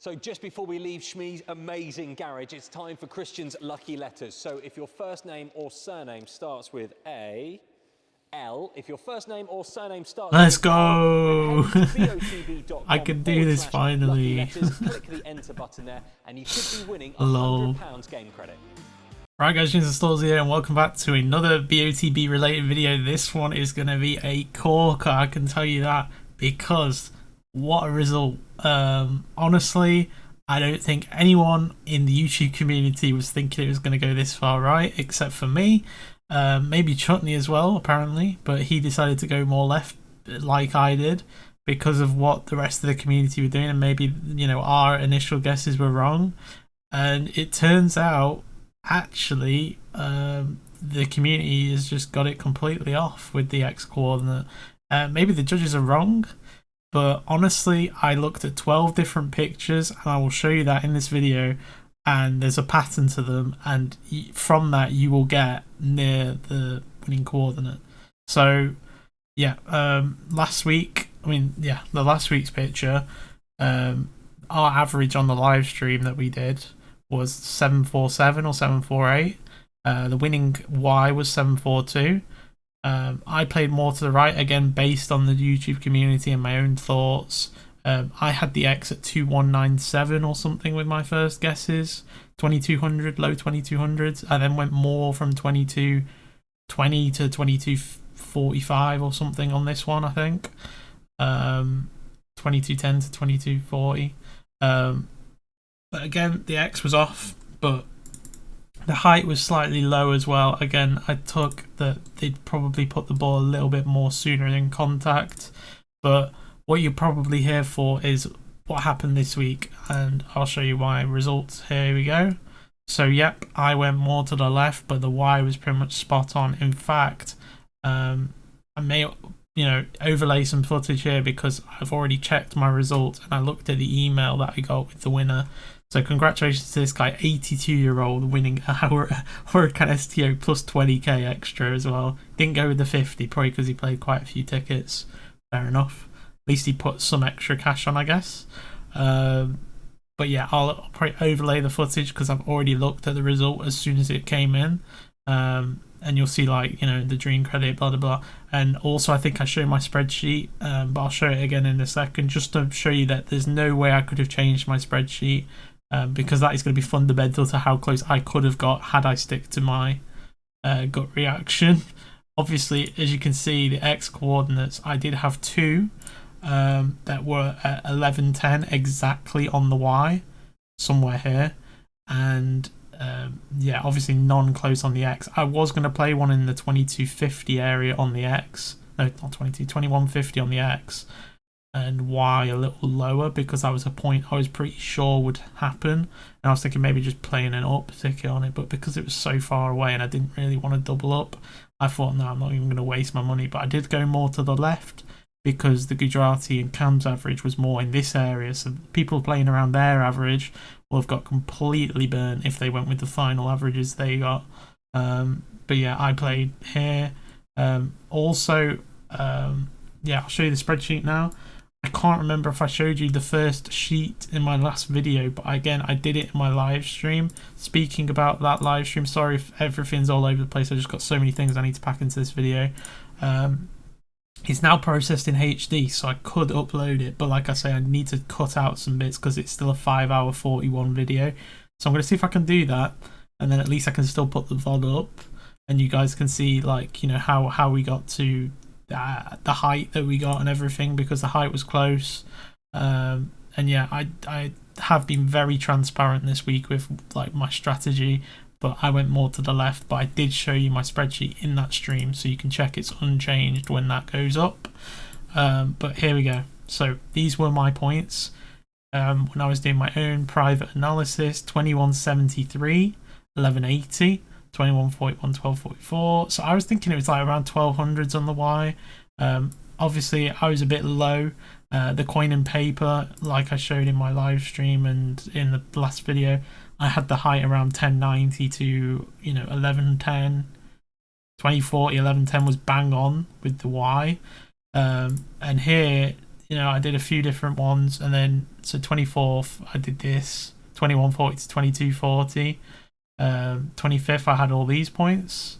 So just before we leave Shmee's amazing garage, it's time for Christian's lucky letters. So if your first name or surname starts with A, L. If your first name or surname starts Let's with go! L, head to BOTB.com I can do this finally. letters, click the enter button there, and you should be winning Lol. £100 game credit. Right guys, James Stores here and welcome back to another BOTB related video. This one is going to be a corker, I can tell you that, because what a result. Honestly, I don't think anyone in the YouTube community was thinking it was going to go this far right, except for me. Maybe Chutney as well, apparently, but he decided to go more left like I did because of what the rest of the community were doing, and maybe, you know, our initial guesses were wrong. And it turns out, actually, the community has just got it completely off with the X coordinate. Maybe the judges are wrong, but honestly, I looked at 12 different pictures, and I will show you that in this video. And there's a pattern to them, and from that you will get near the winning coordinate. So yeah, last week, the last week's picture, our average on the live stream that we did was 747 or 748. The winning Y was 742. I played more to the right, again based on the YouTube community and my own thoughts. I had the X at 2197 or something with my first guesses, 2200, low 2200s. I then went more from 2220 to 2245 or something on this one, I think. 2210 to 2240. But again, the X was off, but the height was slightly low as well. Again, I took that they'd probably put the ball a little bit more sooner in contact, but what you're probably here for is what happened this week, and I'll show you why. Results, here we go. So yep, I went more to the left, but the Y was pretty much spot on. In fact, I may overlay some footage here because I've already checked my result and I looked at the email that I got with the winner. So congratulations to this guy, 82-year-old, winning a Huracan STO plus 20k extra as well. Didn't go with the 50, probably because he played quite a few tickets. Fair enough. At least he put some extra cash on, I guess. But yeah, I'll probably overlay the footage because I've already looked at the result as soon as it came in. And you'll see, like, you know, the dream credit, blah, blah, blah. And also I think I showed my spreadsheet, but I'll show it again in a second just to show you that there's no way I could have changed my spreadsheet, because that is going to be fundamental to how close I could have got had I stick to my gut reaction. Obviously, as you can see, the X coordinates, I did have two that were at 1110 exactly on the Y, somewhere here, and yeah, obviously none close on the X. I was going to play one in the 2250 area on the X, no, not 2150 on the X, and Y a little lower because that was a point I was pretty sure would happen, and I was thinking maybe just playing an up ticket on it, but because it was so far away and I didn't really want to double up, I thought, no, I'm not even going to waste my money. But I did go more to the left because the Gujarati and Kam's average was more in this area, so people playing around their average will have got completely burnt if they went with the final averages they got. But yeah, I played here. Yeah, I'll show you the spreadsheet now. I can't remember if I showed you the first sheet in my last video, but again, I did it in my live stream. Speaking about that live stream, sorry if everything's all over the place, I just got so many things I need to pack into this video. It's now processed in HD, so I could upload it, but like I say, I need to cut out some bits because it's still a 5-hour 41 video. So I'm going to see if I can do that, and then at least I can still put the VOD up, and you guys can see, like, you know, how we got to the height that we got and everything, because the height was close. And yeah, I have been very transparent this week with, like, my strategy, but I went more to the left. But I did show you my spreadsheet in that stream, so you can check it's unchanged when that goes up. But here we go. So these were my points when I was doing my own private analysis: 2173, 1180, 2141, 1244. So I was thinking it was like around 1200s on the Y. Obviously I was a bit low. The coin and paper, like I showed in my live stream and in the last video, I had the height around 1090 to 1110. 2040, 1110 was bang on with the Y. And here I did a few different ones, and then so 24th I did this 2140 to 2240. 25th I had all these points,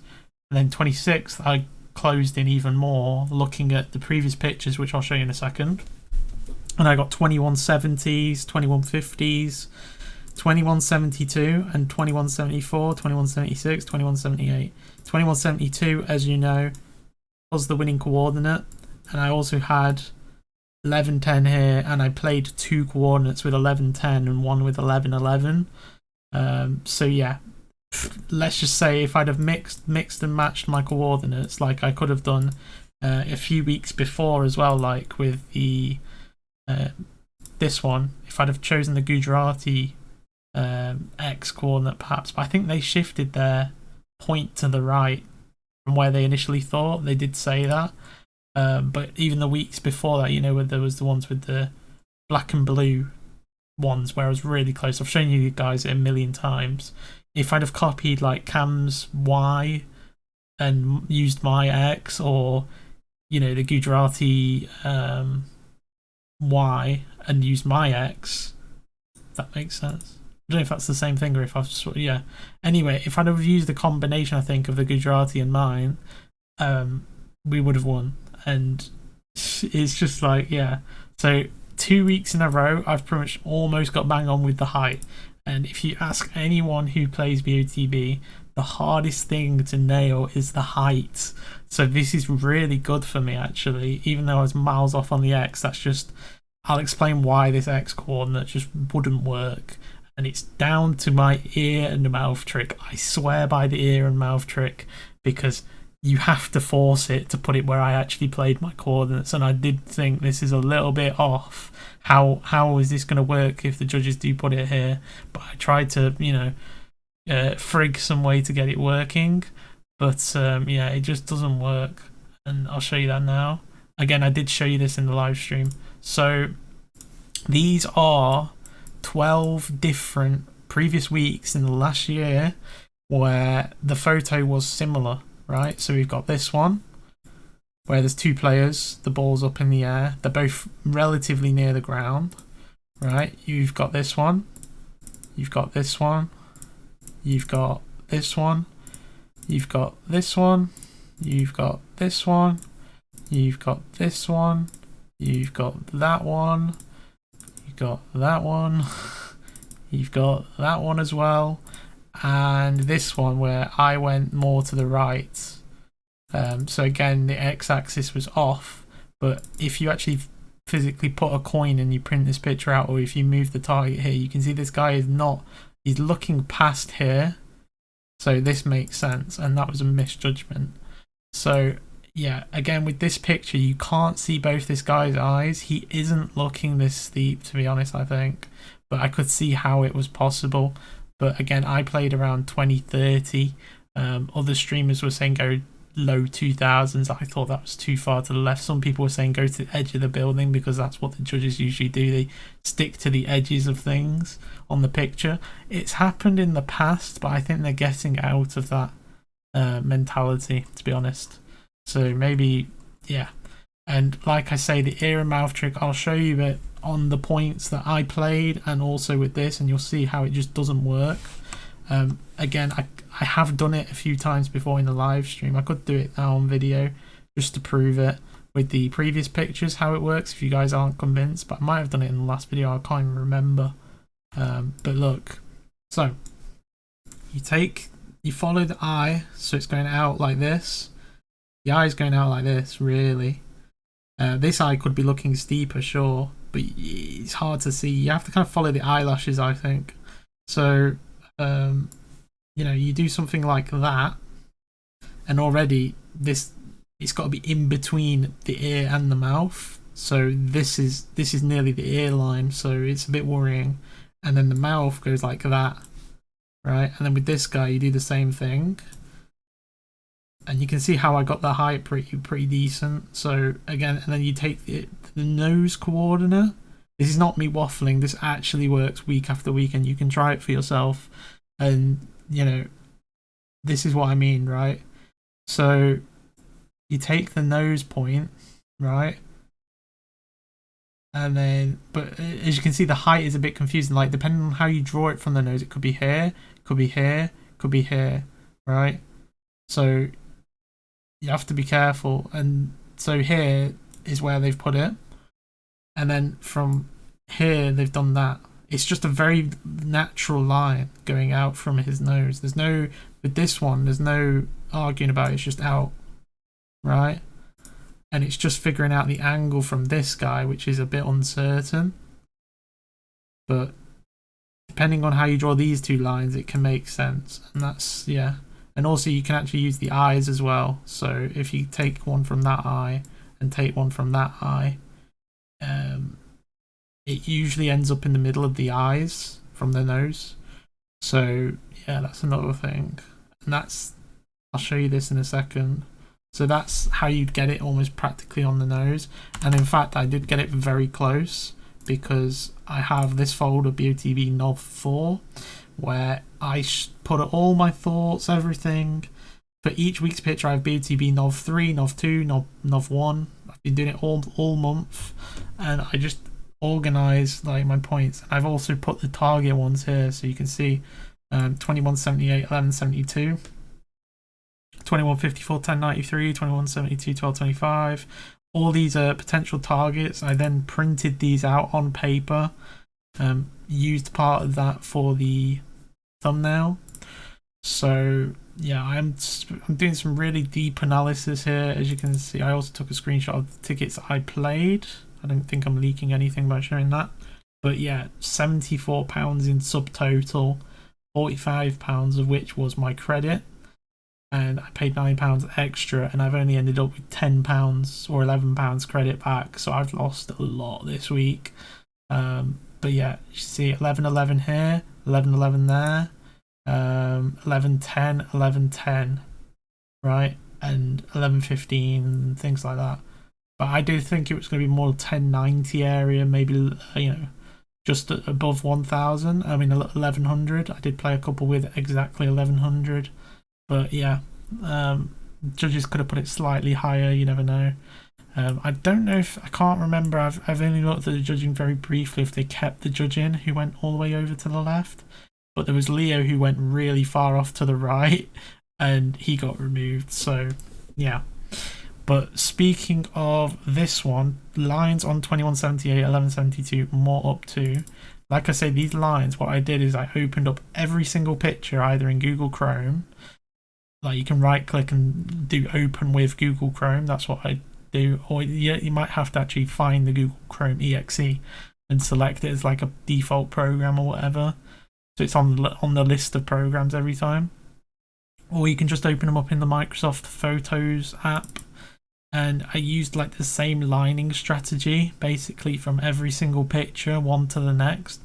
and then 26th I closed in even more, looking at the previous pictures, which I'll show you in a second. And I got 2170s, 2150s, 2172, and 2174, 2176, 2178. 2172, as you know, was the winning coordinate, and I also had 1110 here, and I played two coordinates with 1110 and one with 1111. So yeah, let's just say if I'd have mixed and matched my coordinates like I could have done a few weeks before as well, like with the this one, if I'd have chosen the Gujarati X coordinate perhaps, but I think they shifted their point to the right from where they initially thought. They did say that, but even the weeks before that, where there was the ones with the black and blue ones where I was really close. I've shown you guys it a million times. If I'd have copied like Cam's Y and used my X, or the Gujarati Y and used my X, if that makes sense. I don't know if that's the same thing or if I've Anyway, if I'd have used the combination, I think, of the Gujarati and mine, we would have won. And it's just like, yeah. So 2 weeks in a row, I've pretty much almost got bang on with the height. And if you ask anyone who plays BOTB, the hardest thing to nail is the height. So this is really good for me, actually. Even though I was miles off on the X, that's just... I'll explain why this X coordinate just wouldn't work. And it's down to my ear and mouth trick. I swear by the ear and mouth trick, because you have to force it to put it where I actually played my coordinates. And I did think this is a little bit off. How is this going to work if the judges do put it here? But I tried to, frig some way to get it working. But yeah, it just doesn't work. And I'll show you that now. Again, I did show you this in the live stream. So these are 12 different previous weeks in the last year where the photo was similar, right? So we've got this one where there's two players, the ball's up in the air, they're both relatively near the ground, right? You've got this one, you've got this one, you've got this one, you've got this one, you've got this one, you've got this one, you've got that one, you've got that one, you've got that one as well, and this one where I went more to the right. So again, the x-axis was off, but if you actually physically put a coin and you print this picture out, or if you move the target here, you can see this guy is not, he's looking past here, so this makes sense, and that was a misjudgment. So yeah, again with this picture you can't see both this guy's eyes. He isn't looking this steep, to be honest, I think, but I could see how it was possible. But again, I played around 2030. Other streamers were saying go low 2000s. I thought that was too far to the left. Some people were saying go to the edge of the building, because that's what the judges usually do. They stick to the edges of things on the picture. It's happened in the past, but I think they're getting out of that mentality, to be honest. So maybe, yeah. And like I say, the ear and mouth trick, I'll show you it on the points that I played and also with this, and you'll see how it just doesn't work. Again, I have done it a few times before in the live stream. I could do it now on video just to prove it with the previous pictures how it works if you guys aren't convinced, but I might have done it in the last video, I can't even remember. But look, so you follow the eye, so it's going out like this. The eye is going out like this, really. This eye could be looking steeper, sure, but it's hard to see. You have to kind of follow the eyelashes, I think. So you do something like that, and already it's got to be in between the ear and the mouth. So this is nearly the ear line, so it's a bit worrying. And then the mouth goes like that, right? And then with this guy, you do the same thing, and you can see how I got the height pretty decent. So again, and then you take the nose coordinate. This is not me waffling. This actually works week after week, and you can try it for yourself. And this is what I mean, right? So you take the nose point, right? And then, but as you can see, the height is a bit confusing. Like, depending on how you draw it from the nose, it could be here, could be here, could be here, right? So you have to be careful. And so here is where they've put it. And then from here, they've done that. It's just a very natural line going out from his nose. There's no, with this one, there's no arguing about it. It's just out, right? And it's just figuring out the angle from this guy, which is a bit uncertain. But depending on how you draw these two lines, it can make sense. And that's, yeah. And also you can actually use the eyes as well. So if you take one from that eye and take one from that eye, it usually ends up in the middle of the eyes from the nose. So yeah, that's another thing. And that's, I'll show you this in a second. So that's how you'd get it almost practically on the nose. And in fact, I did get it very close because I have this folder BOTB Nov 4 where I put all my thoughts, everything. For each week's picture, I have BOTB Nov 3, Nov 2, Nov 1. I've been doing it all month, and I just organize like my points. I've also put the target ones here so you can see 2178, 1172. 2154, 1093, 2172, 1225. All these are potential targets. I then printed these out on paper, used part of that for the thumbnail. So yeah, I'm doing some really deep analysis here. As you can see, I also took a screenshot of the tickets I played. I don't think I'm leaking anything by showing that. But yeah, £74 in subtotal, £45 of which was my credit. And I paid £9 extra, and I've only ended up with £10 or £11 credit back. So I've lost a lot this week. But yeah, you see 1111 here, 1111 there, 1110, 1110, right, and 1115, things like that. But I do think it was going to be more 1090 area, maybe, you know, just above 1000. I mean 1100. I did play a couple with exactly 1100. But yeah, judges could have put it slightly higher, you never know. I don't know if, I can't remember, I've only looked at the judging very briefly if they kept the judge in who went all the way over to the left. But there was Leo who went really far off to the right and he got removed, so yeah. But speaking of this one, lines on 2178, 1172, more up to, like I say, these lines, what I did is I opened up every single picture either in Google Chrome. Like you can right click and do open with Google Chrome, that's what I do, or you might have to actually find the Google Chrome exe and select it as like a default program or whatever, so it's on the list of programs every time. Or you can just open them up in the Microsoft Photos app, and I used like the same lining strategy basically from every single picture, one to the next.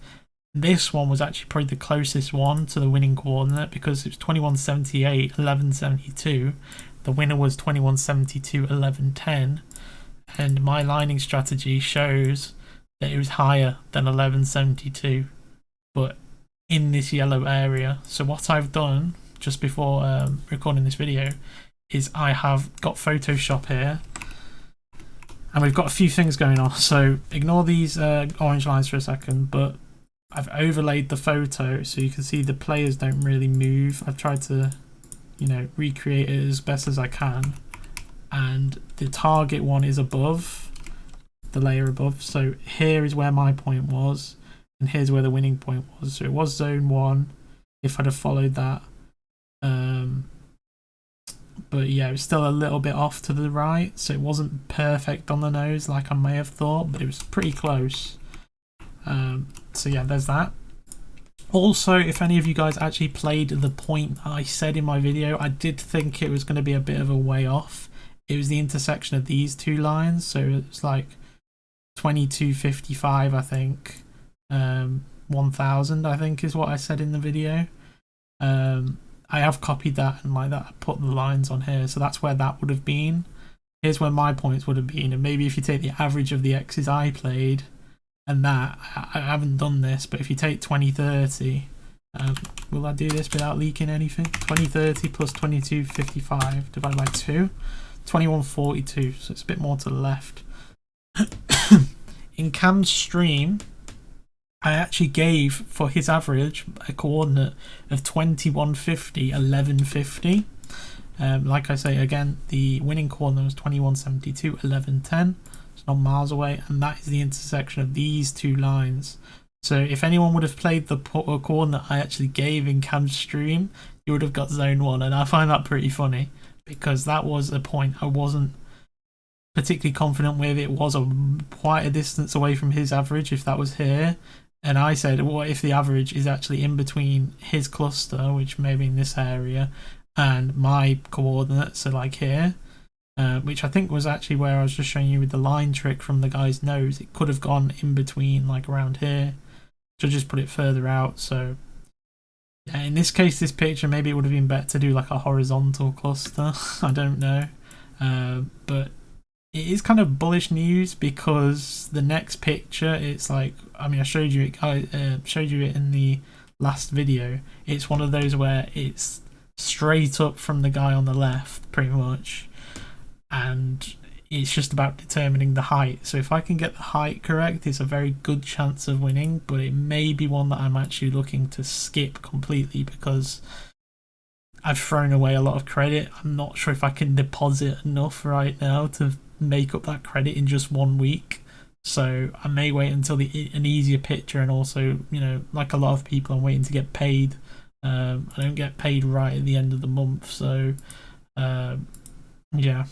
This one was actually probably the closest one to the winning coordinate because it was 2178, 1172. The winner was 2172, 1110. And my lining strategy shows that it was higher than 1172, but in this yellow area. So what I've done just before recording this video is I have got Photoshop here. And we've got a few things going on. So ignore these orange lines for a second, but I've overlaid the photo so you can see the players don't really move. I've tried to, you know, recreate it as best as I can. And the target one is above, the layer above. So here is where my point was, and here's where the winning point was. So it was zone 1 if I'd have followed that. But yeah, it was still a little bit off to the right, so it wasn't perfect on the nose like I may have thought, but it was pretty close. So yeah, there's that. Also, if any of you guys actually played the point that I said in my video, I did think it was going to be a bit of a way off. It was the intersection of these two lines, so it's like 2255, I think. 1000, I think, is what I said in the video. I have copied that and like that, I put the lines on here, so that's where that would have been. Here's where my points would have been, and maybe if you take the average of the X's I played, and that, I haven't done this, but if you take 2030, will I do this without leaking anything? 2030 plus 2255 divided by 2, 2142, so it's a bit more to the left. in Cam's stream, I actually gave for his average a coordinate of 2150, 1150. Like I say again, the winning coordinate was 2172, 1110. It's not miles away, and that is the intersection of these two lines. So if anyone would have played the coordinate I actually gave in Cam's stream, you would have got zone 1, and I find that pretty funny because that was a point I wasn't particularly confident with. It was quite a distance away from his average if that was here, and I said, what if the average is actually in between his cluster, which may be in this area, and my coordinates, so like here, which I think was actually where I was just showing you with the line trick from the guy's nose. It could have gone in between, like around here. So just put it further out. So yeah, in this case, this picture, maybe it would have been better to do like a horizontal cluster. I don't know, but it is kind of bullish news because the next picture, it's like, I mean, I showed you it. I showed you it in the last video. It's one of those where it's straight up from the guy on the left, pretty much, and it's just about determining the height. So if I can get the height correct, it's a very good chance of winning, but it may be one that I'm actually looking to skip completely because I've thrown away a lot of credit. I'm not sure if I can deposit enough right now to make up that credit in just 1 week. So I may wait until an easier picture, and also, you know, like a lot of people, I'm waiting to get paid. I don't get paid right at the end of the month, so yeah,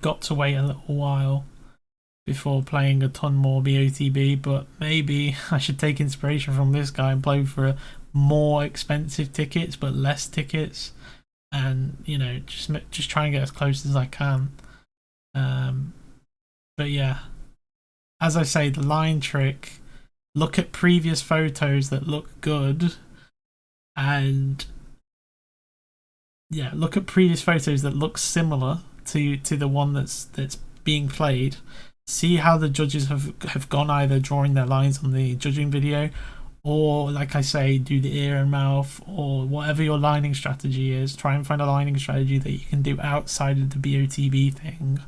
got to wait a little while before playing a ton more BOTB, but maybe I should take inspiration from this guy and play for more expensive tickets but less tickets, and you know, just try and get as close as I can. But yeah, as I say, the line trick, look at previous photos that look good, and yeah, look at previous photos that look similar to the one that's being played. See how the judges have gone, either drawing their lines on the judging video, or like I say, do the ear and mouth, or whatever your lining strategy is. Try and find a lining strategy that you can do outside of the BOTB thing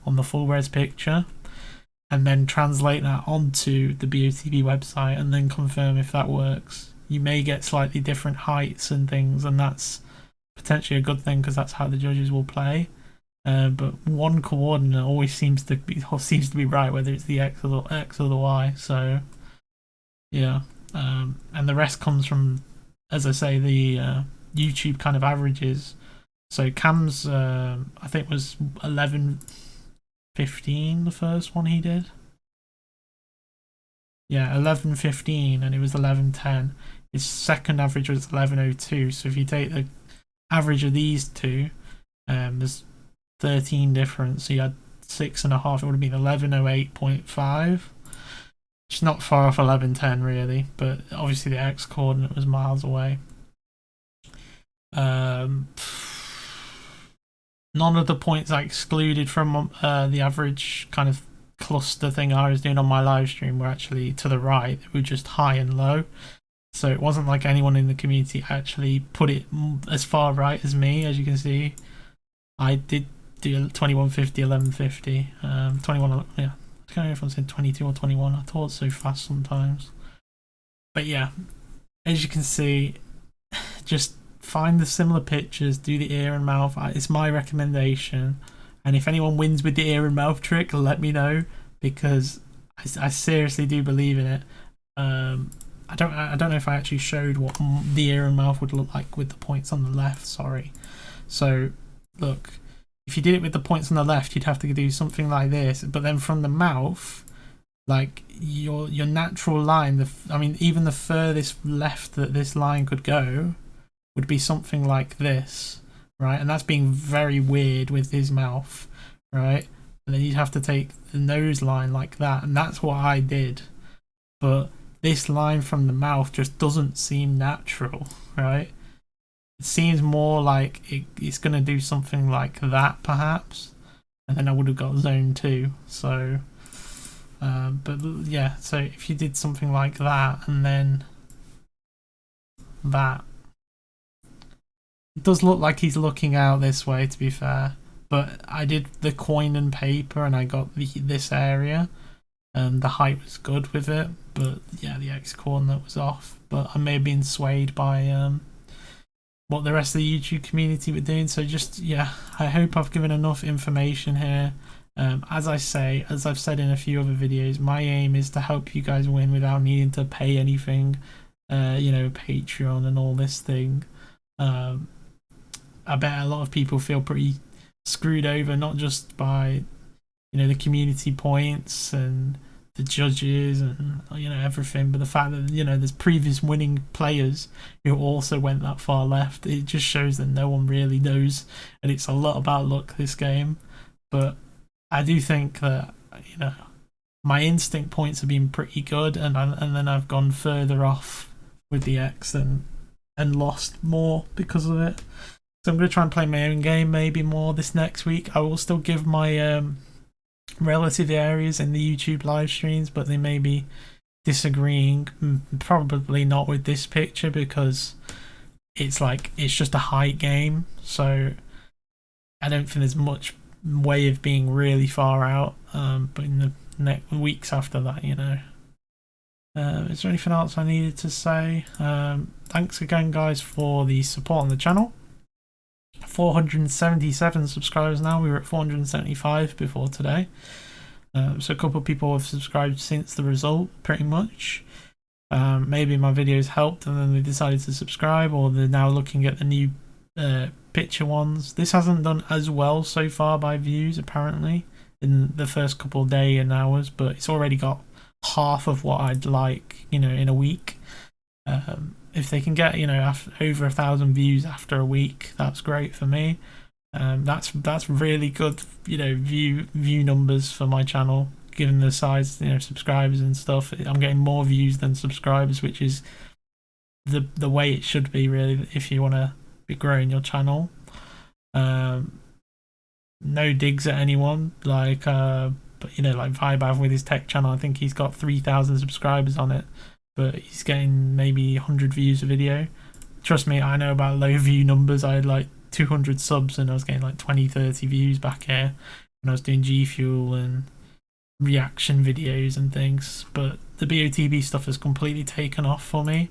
on the full res picture, and then translate that onto the BOTB website and then confirm if that works. You may get slightly different heights and things, and that's potentially a good thing because that's how the judges will play. But one coordinate always seems to be right, whether it's the X or the Y. So yeah, and the rest comes from, as I say, the YouTube kind of averages. So Cam's I think was 11:15 the first one he did. Yeah, 11:15, and it was 11:10. His second average was 11:02. So if you take the average of these two, there's 13 difference. So you had 6.5. It would have been 11:08.5. It's not far off 11:10 really, but obviously the X coordinate was miles away. None of the points I excluded from the average kind of cluster thing I was doing on my live stream were actually to the right. They were just high and low. So it wasn't like anyone in the community actually put it as far right as me. As you can see, I did do 2150, 1150, 21. Yeah, I can't know if I'm saying 22 or 21. I talk so fast sometimes. But yeah, as you can see, just find the similar pictures, do the ear and mouth. It's my recommendation. And if anyone wins with the ear and mouth trick, let me know, because I seriously do believe in it. I don't know if I actually showed what the ear and mouth would look like with the points on the left. Sorry. So look, if you did it with the points on the left, you'd have to do something like this. But then from the mouth, like your natural line, I mean, even the furthest left that this line could go would be something like this, right? And that's being very weird with his mouth, right? And then you'd have to take the nose line like that, and that's what I did. But this line from the mouth just doesn't seem natural, right? It seems more like it's going to do something like that, perhaps, and then I would have got zone 2. So, but yeah, so if you did something like that and then that, it does look like he's looking out this way, to be fair. But I did the coin and paper, and I got this area. The height was good with it, but yeah, the X coordinate was off. But I may have been swayed by what the rest of the YouTube community were doing. So just, yeah, I hope I've given enough information here. As I've said in a few other videos, my aim is to help you guys win without needing to pay anything, Patreon and all this thing. I bet a lot of people feel pretty screwed over, not just by, the community points and the judges and, everything, but the fact that, there's previous winning players who also went that far left. It just shows that no one really knows, and it's a lot about luck, this game. But I do think that, my instinct points have been pretty good, and then I've gone further off with the X and lost more because of it. So I'm going to try and play my own game maybe more this next week. I will still give my relative areas in the YouTube live streams, but they may be disagreeing. Probably not with this picture, because it's just a height game, so I don't think there's much way of being really far out, but in the next weeks after that, is there anything else I needed to say? Thanks again, guys, for the support on the channel. 477 subscribers now. We were at 475 before today, so a couple of people have subscribed since the result, pretty much. Maybe my videos helped and then they decided to subscribe, or they're now looking at the new picture ones. This hasn't done as well so far by views, apparently, in the first couple of days and hours, but it's already got half of what I'd like, in a week. If they can get, over 1,000 views after a week, that's great for me. That's really good, view numbers for my channel, given the size, subscribers and stuff. I'm getting more views than subscribers, which is the way it should be, really, if you want to be growing your channel. No digs at anyone, but like Vibav with his tech channel, I think he's got 3,000 subscribers on it, but he's getting maybe 100 views a video. Trust me, I know about low view numbers. I had 200 subs and I was getting 20-30 views back here when I was doing G Fuel and reaction videos and things, but the BOTB stuff has completely taken off for me.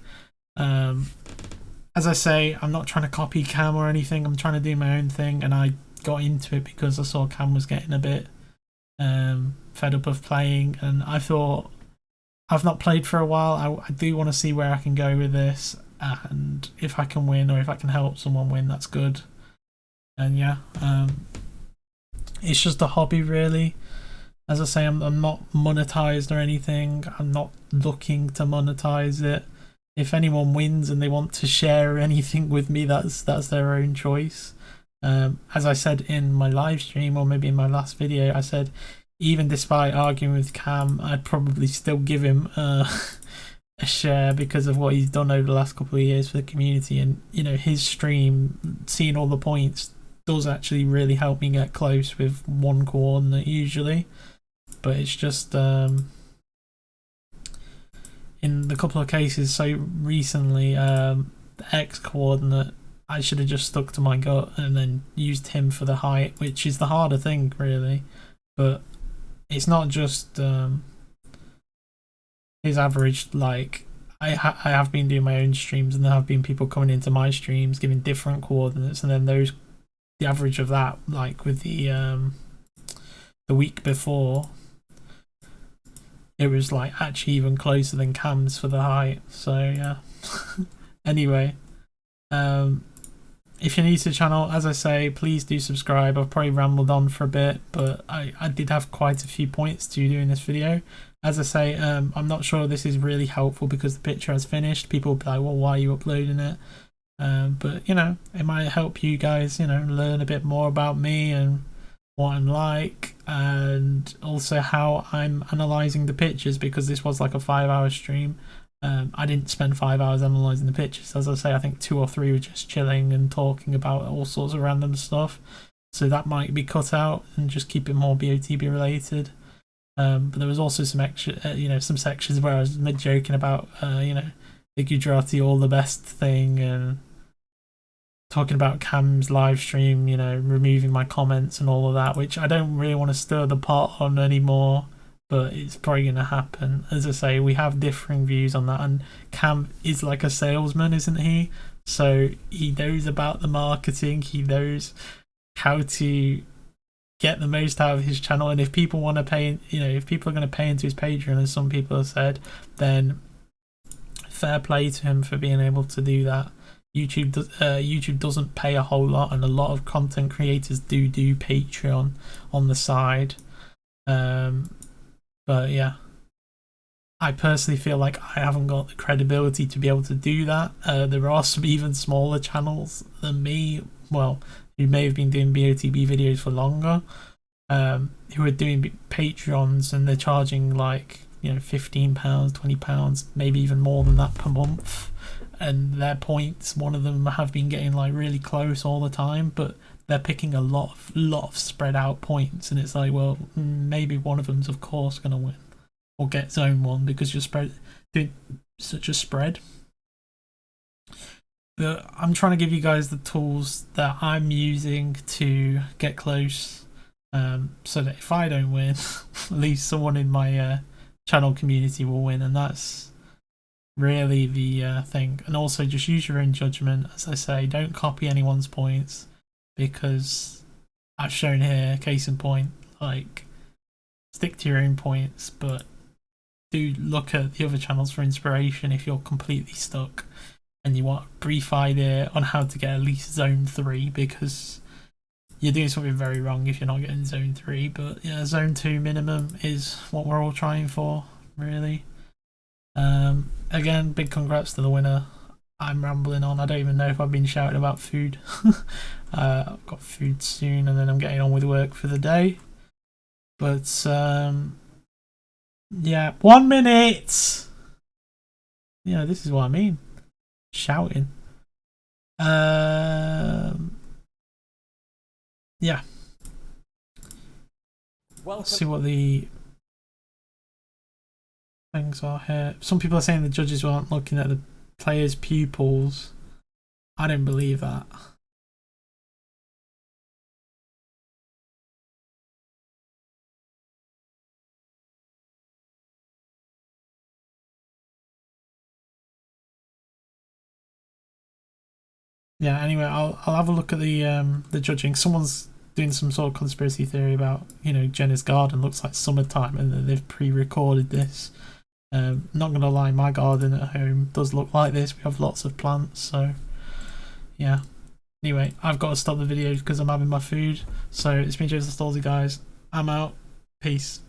As I say, I'm not trying to copy Kam or anything. I'm trying to do my own thing, and I got into it because I saw Kam was getting a bit fed up of playing, and I thought, I've not played for a while. I do want to see where I can go with this, and if I can win or if I can help someone win, that's good. And yeah, it's just a hobby, really. As I say, I'm not monetized or anything. I'm not looking to monetize it. If anyone wins and they want to share anything with me, that's their own choice. As I said in my live stream, or maybe in my last video, I said even despite arguing with Kam, I'd probably still give him a share because of what he's done over the last couple of years for the community. And his stream, seeing all the points, does actually really help me get close with one coordinate usually. But it's just in the couple of cases so recently, the X coordinate, I should have just stuck to my gut and then used him for the height, which is the harder thing, really. But it's not just his average. I have been doing my own streams, and there have been people coming into my streams giving different coordinates, and then the average of that, with the week before, it was actually even closer than Kam's for the height. So yeah. Anyway, if you're new to the channel, as I say, please do subscribe. I've probably rambled on for a bit, but I did have quite a few points to do in this video. As I say, I'm not sure this is really helpful because the picture has finished. People will be like, well, why are you uploading it? But it might help you guys, learn a bit more about me and what I'm like, and also how I'm analysing the pictures, because this was like a 5-hour stream. I didn't spend 5 hours analysing the pictures. As I say, I think 2 or 3 were just chilling and talking about all sorts of random stuff. So that might be cut out and just keep it more BOTB related. But there was also some extra, some sections where I was joking about, the Gujarati all the best thing, and talking about Kam's live stream, removing my comments and all of that, which I don't really want to stir the pot on anymore. but it's probably going to happen. As I say, we have differing views on that, and Kam is like a salesman, isn't he? So he knows about the marketing, he knows how to get the most out of his channel, and if people want to pay, if people are going to pay into his Patreon, as some people have said, then fair play to him for being able to do that. YouTube doesn't pay a whole lot, and a lot of content creators do Patreon on the side. But yeah, I personally feel like I haven't got the credibility to be able to do that. There are some even smaller channels than me, well, who may have been doing BOTB videos for longer, who are doing Patreons, and they're charging like £15, £20, maybe even more than that per month. And their points, one of them have been getting like really close all the time, but they're picking a lot of spread out points, and it's like, well, maybe one of them's of course going to win or get zone 1 because you're doing such a spread. But I'm trying to give you guys the tools that I'm using to get close, so that if I don't win, at least someone in my channel community will win, and that's really the thing. And also just use your own judgment. As I say, don't copy anyone's points, because I've shown here, case in point, like, stick to your own points, but do look at the other channels for inspiration if you're completely stuck and you want a brief idea on how to get at least zone 3, because you're doing something very wrong if you're not getting zone 3. But yeah, zone 2 minimum is what we're all trying for, really. Again, big congrats to the winner. I'm rambling on. I don't even know if I've been shouting about food. I've got food soon, and then I'm getting on with work for the day. But yeah, 1 minute. Yeah, this is what I mean. Shouting. Yeah. Let's see what the things are here. Some people are saying the judges weren't looking at the players' pupils. I don't believe that. Yeah, anyway, I'll have a look at the judging. Someone's doing some sort of conspiracy theory about, Jenna's garden looks like summertime and that they've pre-recorded this. Not gonna lie, my garden at home does look like this. We have lots of plants, so yeah. Anyway, I've got to stop the video because I'm having my food. So it's been Joseph Stolzy, guys. I'm out. Peace.